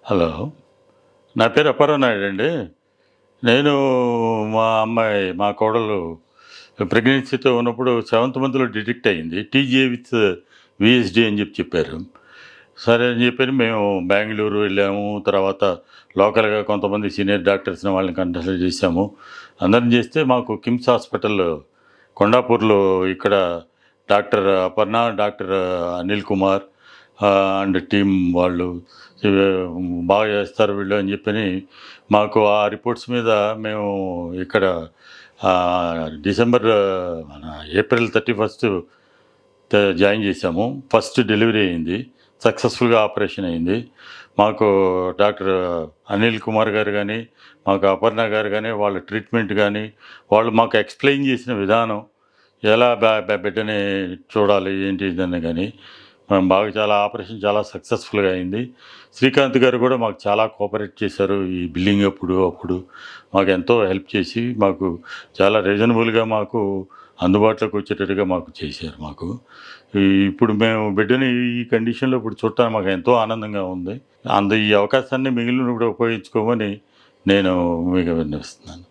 Hello. నా పేరు అప్పారావు నాయుడు అండి. నేను మా కోడలు ప్రెగ్నెన్సీతో ఉన్నప్పుడు 7th మంత్లో డిటెక్ట్ అయింది. టీజీఏ విత్ వీఎస్డీ అని చెప్పారు. సరే అని చెప్పని మేము బెంగుళూరు వెళ్ళాము. తర్వాత లోకల్‌గా కొంతమంది సీనియర్ డాక్టర్స్‌ని వాళ్ళని కన్సల్ట్ చేశాము. అందరం చేస్తే మాకు కిమ్స్ హాస్పిటల్ కొండాపూర్‌లో ఇక్కడ doctor Aparna, doctor Anil Kumar and team వాళ్ళు బాగా చేస్తారు వీళ్ళు అని చెప్పని మాకు ఆ రిపోర్ట్స్ మీద మేము ఇక్కడ డిసెంబర్ మన ఏప్రిల్ 31 జాయిన్ చేశాము. ఫస్ట్ డెలివరీ అయింది. సక్సెస్ఫుల్గా ఆపరేషన్ అయింది. మాకు డాక్టర్ అనిల్ కుమార్ గారు కానీ, మాకు అపర్ణ గారు కానీ, వాళ్ళ ట్రీట్మెంట్ కానీ, వాళ్ళు మాకు ఎక్స్ప్లెయిన్ చేసిన విధానం, ఎలా బిడ్డని చూడాలి ఏంటి ఇదని కానీ మనం బాగా చాలా ఆపరేషన్ చాలా సక్సెస్ఫుల్గా అయింది. శ్రీకాంత్ గారు కూడా మాకు చాలా కోఆపరేట్ చేశారు. ఈ బిల్లింగ్ అప్పుడు మాకు ఎంతో హెల్ప్ చేసి మాకు చాలా రీజనబుల్గా మాకు అందుబాటులోకి వచ్చేటట్టుగా మాకు చేశారు. ఇప్పుడు మేము బిడ్డని ఈ కండిషన్లో ఇప్పుడు చూడటానికి మాకు ఎంతో ఆనందంగా ఉంది. ఈ అవకాశాన్ని మిగిలిన కూడా ఉపయోగించుకోమని నేను మీకు విన్నవిస్తున్నాను.